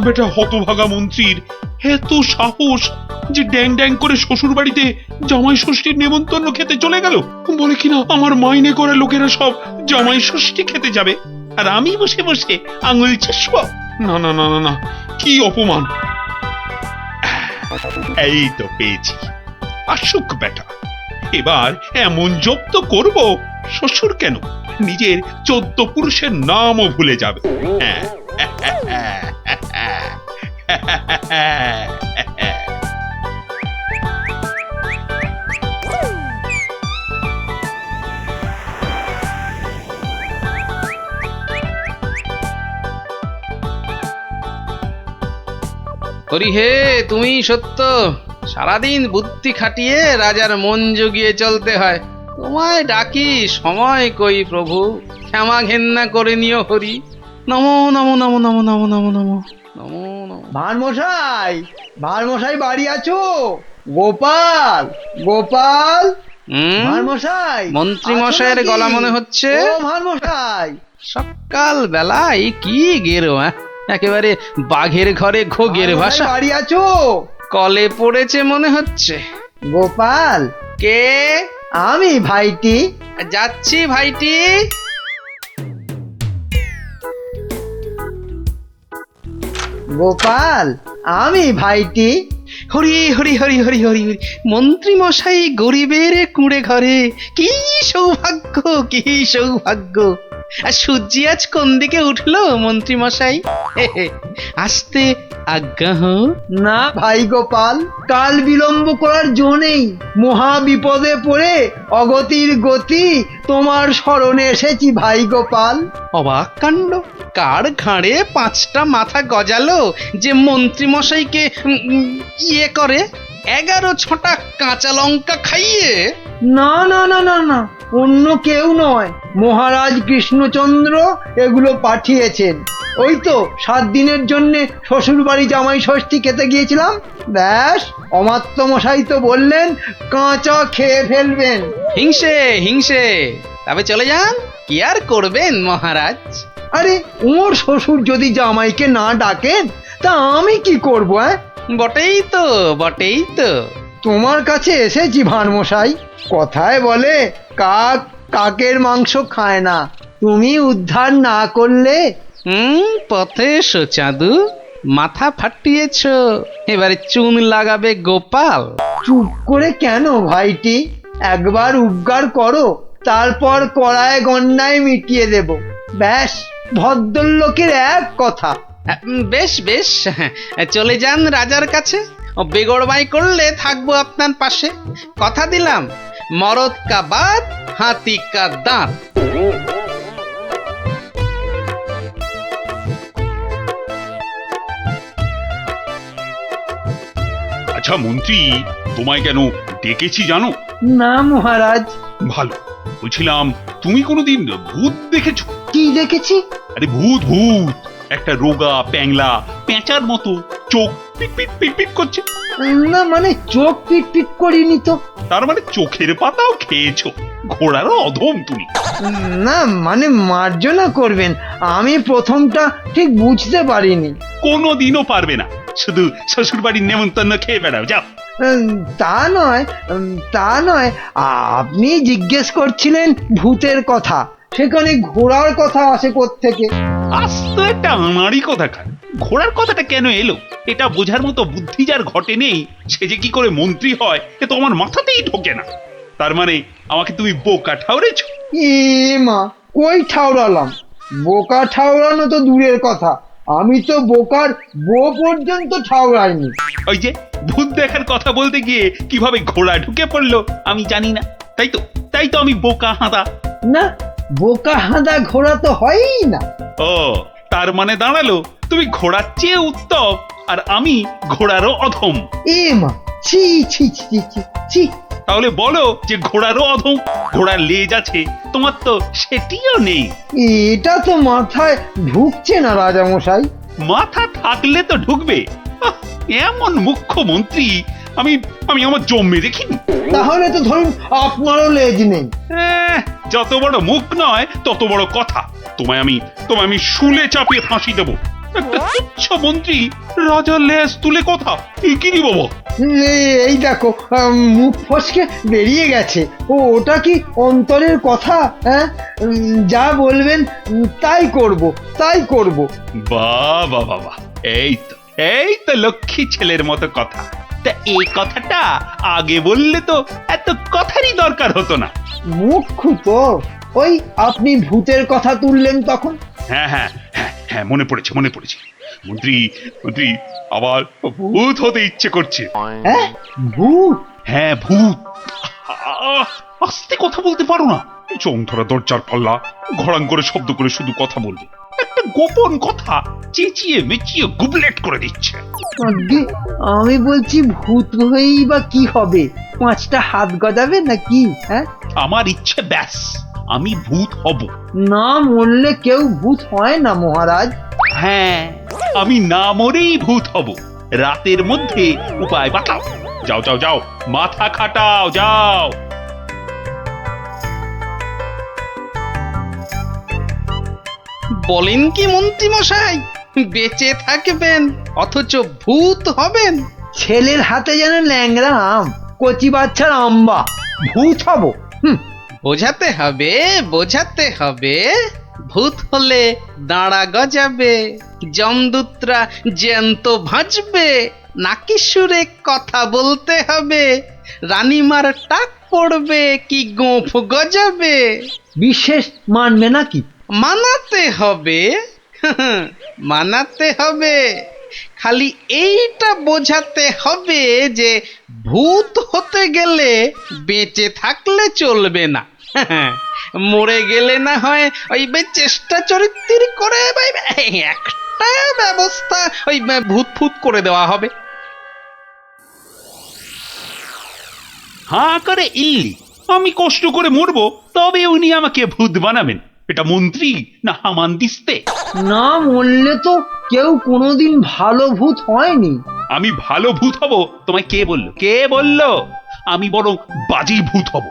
বেটা হতভাগা মন্ত্রীর এত সাহস যে ড্যাং ড্যাং করে শ্বশুর বাড়িতে জামাই ষষ্ঠীর নেমন্তন্ন খেতে চলে গেল। বলে কিনা আমার মাইনে করা লোকেরা সব জামাই ষষ্ঠী খেতে যাবে, আর আমি বসে বসে আঙুল চুষবো। না না না না না, কি অপমান! এই তো পেয়েছি, আসুক বেটা। এবার এমন জব্দ করব, শ্বশুর কেন নিজের 14 পুরুষের নামও ভুলে যাবে। হরি হে, তুমি সত্য। সারাদিন বুদ্ধি খাটিয়ে রাজার মন জুগিয়ে চলতে হয়। তোমায় ডাকি, সময় কই প্রভু, ক্ষমা ঘেন্না করে নিও হরি। নমো নমো নমো নমো নমো নমো নমো নমো নমো। ভারমশাই বাড়ি আছো? গোপাল, গোপাল, ভারমশাই। মন্ত্রী মশাইয়ের গলা মনে হচ্ছে। ও ভারমশাই, সকাল বেলায় কি গেরো, একেবারে বাঘের ঘরে ঘোগের ভাষা। বাড়ি আছো? কলে পড়েছে মনে হচ্ছে। গোপাল, কে? আমি ভাইটি। যাচ্ছি ভাইটি। গোপাল, আমি ভাইটি। হরি হরি হরি হরি হরি হরি। মন্ত্রী মশাই গরিবের কুঁড়ে ঘরে, কি সৌভাগ্য, কি সৌভাগ্য। আর সূর্যি আজ কোন দিকে উঠলো মন্ত্রী মশাই? আসতে আজ্ঞা হোক। না ভাই গোপাল, কাল বিলম্ব করার জো নেই। মহা বিপদে পড়ে অগতির গতি তোমার স্মরণে এসেছি ভাই গোপাল। অবাক কাণ্ড, কার ঘাড়ে 5টা মাথা গজালো যে মন্ত্রী মশাইকে ইয়ে করে 11 ছটা কাঁচা লঙ্কা খাইয়ে? না না না না না, অন্য কেউ নয়, মহারাজ কৃষ্ণচন্দ্র এগুলো পাঠিয়েছেন। ওই তো 7 দিনের জন্যে শ্বশুর বাড়ি জামাই ষষ্ঠী খেতে গিয়েছিলাম, ব্যাস অমাত্য মশাই তো বললেন কাঁচা খেয়ে ফেলবেন। হিংসে হিংসে, তবে চলে যান, কি আর করবেন মহারাজ। আরে ওর শ্বশুর যদি জামাইকে না ডাকেন তা আমি কি করব? বটেই তো, বটেই তো। তোমার কাছে এসেছি ভানমশাই। কথায় বলে কাক কাকের মাংস খায় না, তুমি উদ্ধার না করলে। পথে এসো চাঁদু, মাথা ফাটিয়েছ, এবারে চুন লাগাবে গোপাল। চুপ করে কেন ভাইটি? একবার উদ্গার করো, তারপর কড়ায় গন্ডায় মিটিয়ে দেব। ব্যাস ভদ্রলোকের এক কথা। বেশ বেশ, চলে যান রাজার কাছে। বেগড়বাই করলে থাকবো আপনার পাশে। কথা দিলাম, মরদ কা বাত, হাতি কা দাঁত। আচ্ছা মন্ত্রী, তোমায় কেন ডেকেছি জানো? না মহারাজ। ভালো, বলছিলাম তুমি কোনোদিন ভূত দেখেছো? কি দেখেছি? আরে ভূত ভূত, একটা রোগা প্যাংলা পেঁচার মতো চোখ পিট পিট পিট পিট করছে। না মানে চোখ পিট পিট করিনি তো। তার মানে চোখের পাতাও খেয়েছো? ঘোড়ারও অধম তুমি। না মানে মার্জনা করবেন, আমি প্রথমটা ঠিক বুঝতে পারিনি। কোনোদিনও পারবে না, শুধু শ্বশুর বাড়ির নেমন্তন্ন খেয়ে বেড়াও, যাও। তা নয়, তা নয়, আপনি জিজ্ঞেস করছিলেন ভূতের কথা, সেখানে ঘোড়ার কথা আসে কোত্থেকে? আস্ত একটা আনাড়ি কথা খান, ঘোড়ার কথাটা কেন এলো এটা বোঝার মতো বুদ্ধি যার ঘটে নেই, সে যে কি করে মন্ত্রী হয় এ তো আমার মাথাতেই ঢোকে না। তার মানে আমাকে তুমি বোকা ঠাউরেছো? এ মা, কই ঠাউরালাম? বোকা ঠাউরানো তো দূরের কথা, আমি তো বোকার বউ পর্যন্ত ঠাউরাইনি। ওই যে ভূত দেখার কথা বলতে গিয়ে কিভাবে ঘোড়া ঢুকে পড়লো আমি জানি না, তাই তো আমি বোকা হাঁদা। না, বোকা হাঁদা ঘোড়া তো হয়ই না। ও, তার মানে দাঁড়ালো তুমি ঘোড়ার চেয়ে উত্তম আর আমি ঘোড়ারও অধম। এ মা, ছি ছি ছি ছি ছি। তাহলে বলো যে ঘোড়ারও অধম। ঘোড়ার লেজ আছে, তোমার তো সেটিও নেই। এটা তো মাথায় ঢুকছে না রাজামশাই। মাথা থাকলে তো ঢুকবে। এমন মুখ্যমন্ত্রী আমি আমি আমার জন্মে দেখিনি। তাহলে তো ধরুন আপনারও লেজ নেই। যত বড় মুখ নয় তত বড় কথা। তোমায় আমি শুলে চাপিয়ে ফাঁসি দেবো। একটা তুচ্ছ মন্ত্রী রাজার লেজ তুলে কথা, এ কি রে বাবা? এই দেখো, মুখ ফসকে বেরিয়ে গেছে। ওটা কি অন্তরের কথা? হ্যাঁ, যা বলবেন তাই করব, তাই করব। বাহ বাহ বাহ বাহ, এই তো লক্ষ্মী ছেলের মতো কথা। তা এই কথাটা আগে বললে তো এত কথারই দরকার হতো না। মুখ্য তো ওই আপনি ভূতের কথা তুললেন তখন। হ্যাঁ হ্যাঁ হ্যাঁ হ্যাঁ, মনে পড়েছে মনে পড়েছে। মন্ত্রী মন্ত্রী, আবার ভূত হতে ইচ্ছে করছে। হ্যাঁ, ভূত? হ্যাঁ ভূত। আস্তে কথা বলতে পারো না? চোখ ধরা দরজার পাল্লা, ঘড়াং করে শব্দ করে শুধু কথা বলবে। একটা গোপন কথা চেঁচিয়ে মেচিয়ে গুবলেট করে দিচ্ছে। আজ্ঞে, আমি বলছি ভূত হয়েই বা কি হবে? 5টা হাত গজাবে নাকি? হ্যাঁ, আমার ইচ্ছে ব্যাস, আমি ভূত হব। না মরলে কেউ ভূত হয় না মহারাজ। হ্যাঁ, আমি না মরেই ভূত হব। রাতের মধ্যে উপায় বাতাও। যাও যাও যাও, মাথা খাটাও, যাও। বলেন কি মন্ত্রী মশাই, বেঁচে থাকবেন অথচ ভূত হবেন? ছেলের হাতে যেন ল্যাংড়া আম, কচি বাচ্চার আম্বা। ভূত হব? বোঝাতে হবে, বোঝাতে হবে। ভূত হলে দাঁড়া গজাবে, যমদূতরা জ্যান্ত ভাজবে, নাকি সুরে কথা বলতে হবে, রানীমার টাক পড়বে কি গোঁফ গজাবে। বিশেষ মানবে নাকি? মানাতে হবে, মানাতে হবে। খালি এইটা বোঝাতে হবে যে ভূত হতে গেলে বেঁচে থাকলে চলবে না, মরে গেলে না হয় ওই চেষ্টা চরিত্র করে একটা ব্যবস্থা ওই ভূত ফুত করে দেওয়া হবে। হাঁ করে ইল্লি, আমি কষ্ট করে মরবো তবে উনি আমাকে ভূত বানাবেন? এটা মন্ত্রী না হামান দিস্তে? না মরলে তো কেউ কোনোদিন ভালো ভূত হয়নি। আমি ভালো ভূত হব তোমায় কে বললো? কে বললো? আমি বরং বাজি ভূত হব।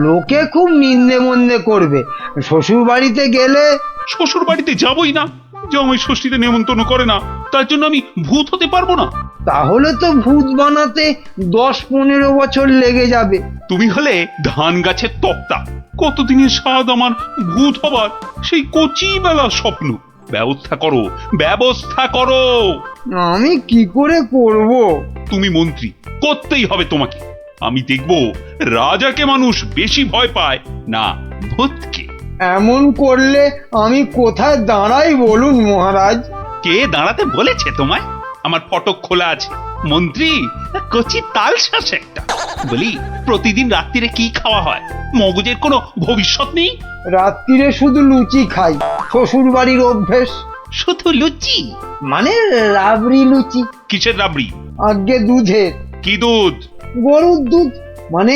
লোকে খুব নিন্দে মন্দে করবে। শ্বশুর বাড়িতে গেলে? শ্বশুর বাড়িতে যাবই না, জামাই ষষ্ঠীতে নেমন্তন্ন করে না, তার জন্য আমি ভূত হতে পারবো না। তাহলে তো ভূত বানাতে 10-15 বছর লেগে যাবে। তুমি হলে ধান গাছের তক্তা, কতদিনের স্বাদ আমার ভূত হবার, সেই কচি বেলা স্বপ্ন। ব্যবস্থা করো, ব্যবস্থা করো। আমি কি করে করব? তুমি মন্ত্রী, করতেই হবে তোমাকে। আমি দেখব রাজাকে মানুষ বেশি ভয় পায় না ভূতকে। এমন করলে আমি কোথায় দাঁড়াই বলুন মহারাজ? কে দাঁড়াতে বলেছে তোমায়? আমার ফটক খোলা আছে। মন্ত্রী কচি তাল শ্বাস একটা। বলি, প্রতিদিন রাত্রিরে কি খাওয়া হয়? মগজের কোনো ভবিষ্যৎ নেই? রাত্রিরে শুধু লুচি খাই, শ্বশুর বাড়ির অভ্যেস। শুধু লুচি? মানে রাবড়ি লুচি। কিসের রাবড়ি? আগে দুধের। কি দুধ? গরুর দুধ, মানে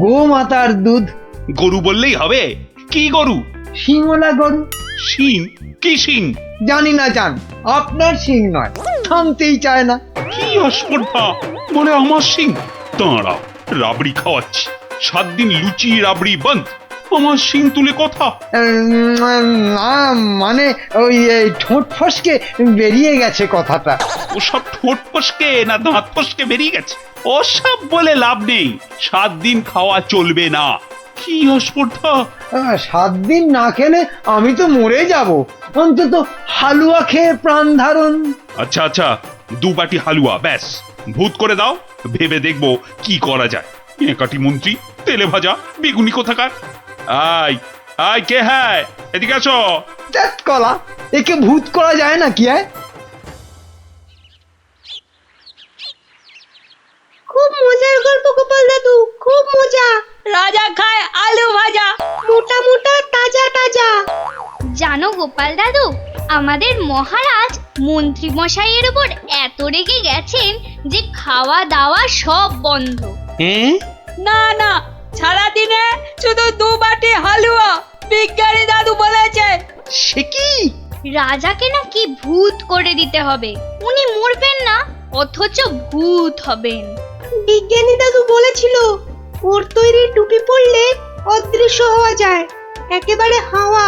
গোমাতার দুধ। গরু বললেই হবে? কি গরু? শিঙলা গরু। শিং? কি শিং? জানি না জান, আপনার শিং নয়, থামতেই চায় না। কি অস্পর্ধা, বলে আমার শিং। দাঁড়াও, রাবড়ি খাওয়াচ্ছি। 7 দিন লুচি রাবড়ি বন্ধ, আমার শিং তুলে কথা। না মানে ওই ঠোঁট ফসকে বেরিয়ে গেছে কথাটা। ওসব ঠোঁট ফসকে না দাঁত ফসকে বেরিয়ে গেছে? ওসব বলে লাভ নেই। 7 দিন খাওয়া চলবে না। কি অস্পর্ধা! 7 দিন না খেলে আমি তো মরে যাব। অন্তত হালুয়া খেয়ে প্রাণ ধারণ। আচ্ছা আচ্ছা, 2 বাটি হালুয়া ব্যাস। ভূত করে দাও, ভেবে দেখবো কি করা যায়। একাটি মন্ত্রী, তেলে ভাজা বেগুনি কোথাকার। আই আই, কে হ্যায়? এদিকে আসো। ধ্যাৎ কলা, একে ভূত করা যায় না কি? খুব মজার গল্প গোপাল দাদু, খুব মজা। রাজা খায় আলু ভাজা, মোটা মোটা তাজা তাজা। জানো গোপাল দাদু, আমাদের মহারাজ মন্ত্রী মশাইয়ের উপর এত রেগে গেছেন যে খাওয়া দাওয়া সব বন্ধ। হ্যাঁ? না না, সারাদিনে শুধু 2 বাটি হালুয়া, বিজ্ঞানী দাদু বলেছে। সে কি? রাজাকে নাকি ভূত করে দিতে হবে। উনি মরবেন না, অথচ ভূত হবেন। বিজ্ঞানী দাদু বলেছিল ওর তৈরি টুপি পরলে অদৃশ্য হওয়া যায়, একেবারে হাওয়া।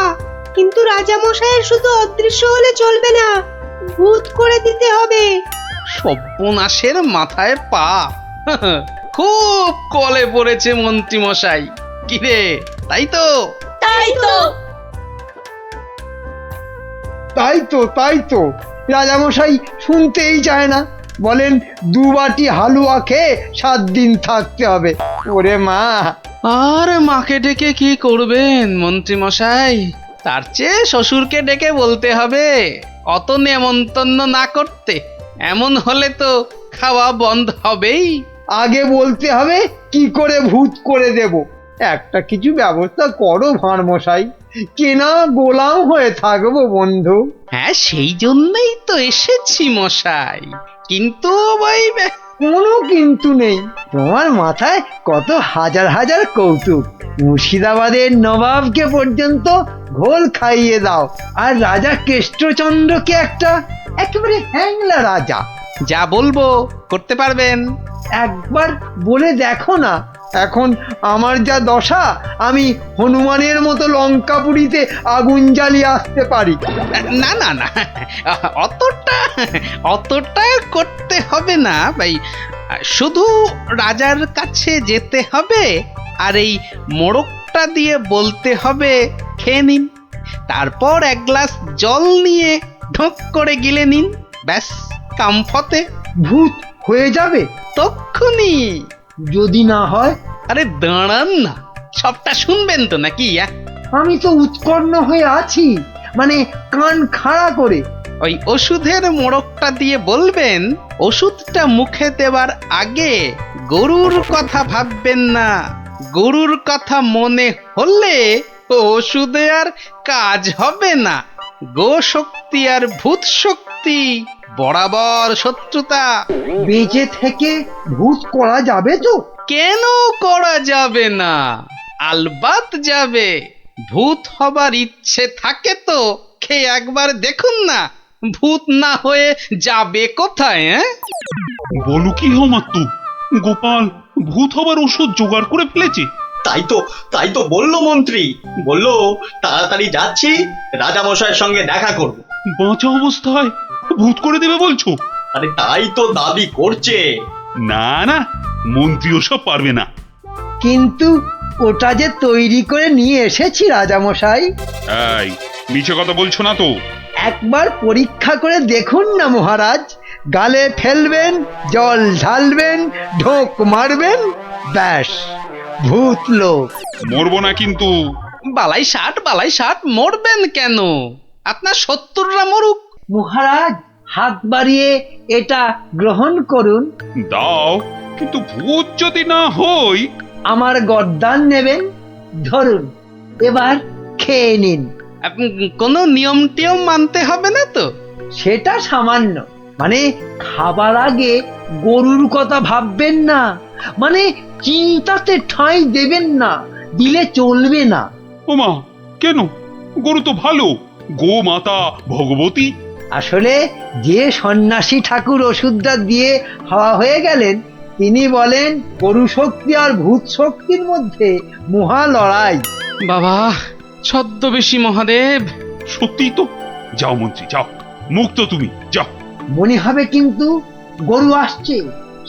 কিন্তু রাজা মশাইয়ের শুধু অদৃশ্য হলে চলবে না, ভূত করে দিতে হবে। সর্বনাশের মাথায় পা। খুব কলে পড়েছে মন্ত্রী মশাই। কিরে, তাই তো? তাই তো। তাই তো রাজামশাই শুনতেই চায় না, বলেন 2 বাটি হালুয়া খেয়ে 7 দিন থাকতে হবে। ওরে মা! আর মাকে ডেকে কি করবেন মন্ত্রী মশাই? তার চেয়ে শ্বশুরকে ডেকে বলতে হবে অত নেমন্তন্ন না করতে। এমন হলে তো খাওয়া বন্ধ হবেই। আগে বলতে হবে কি করে ভূত করে দেব। একটা কিছু ব্যবস্থা করো ভাঁড় মশাই, কেনা গোলাম হয়ে থাকবো বন্ধু। হ্যাঁ, সেই জন্যই তো এসেছি মশাই। কিন্তু ওই কোনো কিন্তু নেই, তোমার মাথায় কত হাজার হাজার কৌতুক। মুর্শিদাবাদের নবাবকে পর্যন্ত ঘোল খাইয়ে দাও, আর রাজা কেষ্টচন্দ্রকে একেবারে হ্যাংলা রাজা। যা বলবো করতে পারবেন। একবার বলে দেখো না। এখন আমার যা দশা, আমি হনুমানের মতো লঙ্কাপুরীতে আগুন জ্বালিয়ে আসতে পারি। না না না, অতটা করতে হবে না ভাই। শুধু রাজার কাছে যেতে হবে আর এই মোড়কটা দিয়ে বলতে হবে খেয়ে নিন। তারপর 1 গ্লাস জল নিয়ে ঢোক করে গিলে নিন। ব্যাস, কামফতে। ভূত হয়ে যাবে তক্ষুনি। যদি না হয়? আরে দাঁড়ান না, সবটা শুনবেন তো নাকি? আমি তো উৎকণ্ঠ হয়ে আছি, মানে কান খাড়া করে। ওই ওষুধের মোড়কটা দিয়ে বলবেন ওষুধটা মুখে দেওয়ার আগে গরুর কথা ভাববেন না। গরুর কথা মনে হলে ওষুধে আর কাজ হবে না। গো শক্তি আর ভূত শক্তি বরাবর শত্রুতা। বেঁচে থেকে ভূত করা যাবে তো? কেন করা যাবে না? আলবাত যাবে। ভূত হবার ইচ্ছে থাকে তো খেয়ে একবার দেখুন না, ভূত না হয়ে যাবে কোথায়? বলো কি মাত্তু, গোপাল ভূত হবার ওষুধ জোগাড় করে ফেলেছে। তাই তো বললো মন্ত্রী, বললো তাড়াতাড়ি যাচ্ছি, রাজা মশাইয়ের সঙ্গে দেখা করব। বাঁচা অবস্থায় ভূত করে দেবে বলছো? আরে তাই তো দাবি করছে। না না, মন্ত্রী ওসব পারবে না। কিন্তু ওটা যে তৈরি করে নিয়ে এসেছি রাজামশাই। এই মিছে কথা বলছো না তো? একবার পরীক্ষা করে দেখুন না মহারাজ। গালে ফেলবেন, জল ঢালবেন, ঢোক মারবেন, ব্যাস ভূত লোক। মরবো না কিন্তু। বালাই ষাট মরবেন কেন? আপনার 70রা মরুক। মহারাজ হাত বাড়িয়ে এটা গ্রহণ করুন। দাও, কিন্তু ভূত যদি না হই? আমার গর্দান নেবেন, ধরুন, এবার খেয়ে নিন। কোনো নিয়ম টিয়ম মানতে হবে না তো? সেটা সামান্য, মানে খাবার আগে গরুর কথা ভাববেন না, মানে চিন্তাতে ঠাঁই দেবেন না, দিলে চলবে না। ওমা, কেন? গরু তো ভালো, গো মাতা ভগবতী। আসলে যে সন্ন্যাসী ঠাকুর ওষুধটা দিয়ে হাওয়া হয়ে গেলেন, তিনি বলেন গরু শক্তি আর ভূত শক্তির মধ্যে মহা লড়াই। বাবা ছদ্মবেশী মহাদেব। সত্যি তো। যাও মন্ত্রী, যাও, মুক্ত তুমি, যাও। মনে হবে কিন্তু গরু আসছে,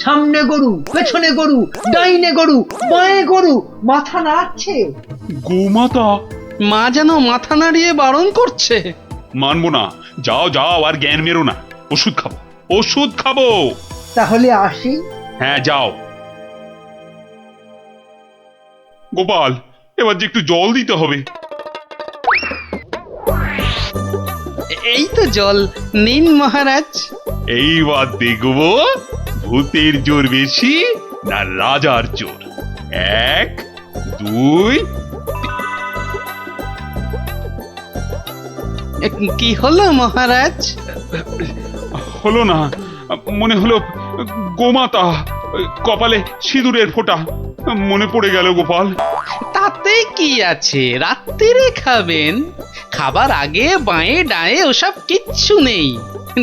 সামনে গরু, পেছনে গরু, ডাইনে গরু, বাঁয়ে গরু, মাথা নাড়ছে। গোমাতা? মা যেন মাথা নাড়িয়ে বারণ করছে। মানবো না। যাও যাও, আর জ্ঞান মেরো না। ওষুধ খাবো। তাহলে আসি। হ্যাঁ যাও। গোপাল, এবার যে একটু জল দিতে হবে। এই তো জল নিন মহারাজ। এইবার দেখবো ভূতের জোর বেশি না রাজার জোর। 1, 2। কি হলো মহারাজ? হলো না, মনে হলো গোমাতা, কপালে সিঁদুরের ফোঁটা মনে পড়ে গেল গোপাল। তাতে কি আছে, রাত্রিরে খাবেন। খাবার আগে বাঁয়ে ডায়ে ওসব কিচ্ছু নেই,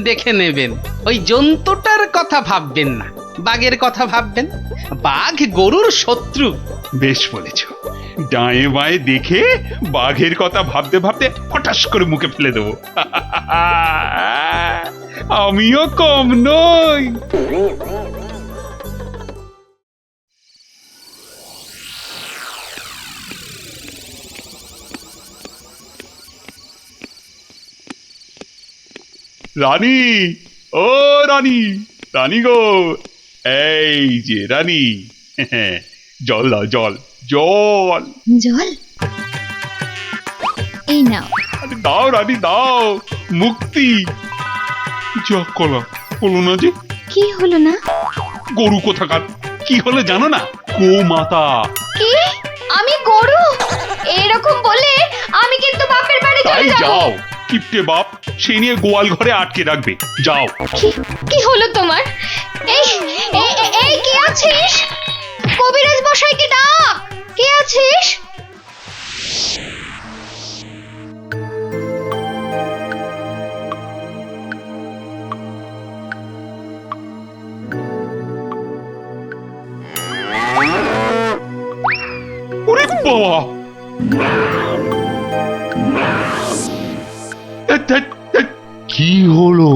দেখে নেবেন। ওই জন্তুটার কথা ভাববেন না, বাঘের কথা ভাববেন। বাঘ গরুর শত্রু। বেশ বলেছ। ডায়ে বাঁয়ে দেখে বাঘের কথা ভাবতে ভাবতে হঠাৎ করে মুখে ফেলে দেবো। আমিও কম নই। রানী, ও রানী, রানী গো, এই যে রানী, জল দাও, জল, জল। জল এই নাও। আরে দাও রানী দাও, মুক্তি। যা কলা হলো না যে। কি হলো না? গরু কোথাকার, কি হলো জানো না? গোমাতা। কি? আমি গরু? এরকম বলে আমি কিন্তু বাপের বাড়ি তাই চলে যাব। যাও, কিপটে বাপ সে নিয়ে গোয়াল ঘরে আটকে রাখবে, যাও। কি হলো তোমার? এই এই এই কে আছিস? কবিরাজ মশাইকে ডাক। কে আছিস? ওরে বাবা, কি হলো?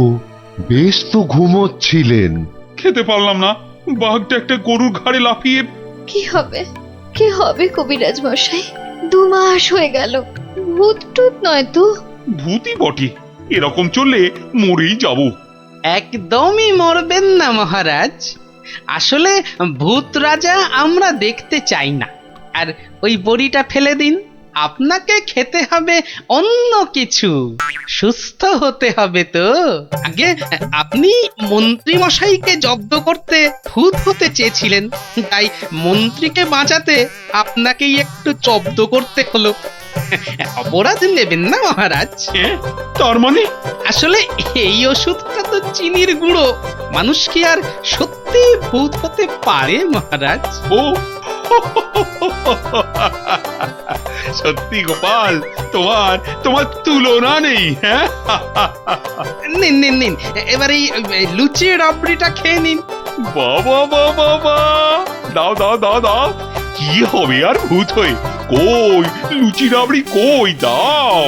বেশ তো ঘুমোচ্ছিলেন। খেতে পারলাম না, বাঘটা একটা গরুর ঘাড়ে লাফিয়ে। কি হবে? কি হবে কবিরাজ মশাই? 2 মাস হয়ে গেল। ভূত টুত নয় তো? ভূতই বটে, এরকম চললে মরেই যাব। একদমই মরবেন না মহারাজ। আসলে ভূত রাজা আমরা দেখতে চাই না। আর ওই বড়িটা ফেলে দিন, আপনাকে খেতে হবে অন্য কিছু, সুস্থ হতে হবে তো। আগে আপনি মন্ত্রী মশাইকে জব্দ করতে ভূত হতে চেয়েছিলেন, তাই মন্ত্রীকে বাঁচাতে আপনাকেই একটু জব্দ করতে হলো। অপরাধ নেবেন না মহারাজ। তার মানে? আসলে এই ওষুধটা তো চিনির গুঁড়ো, মানুষ কি আর সত্যি ভূত হতে পারে মহারাজ? ও সত্যি গোপাল, তোমার তোমার তুলনা নেই। হ্যাঁ, নিন নিন নিন, এবার এই লুচি রাবড়িটা খেয়ে নিন। বাবা বাবা বাবা, দাও দাও দাও দাও। কি হবে আর ভূত হয়ে? কই লুচি রাবড়ি কই, দাও।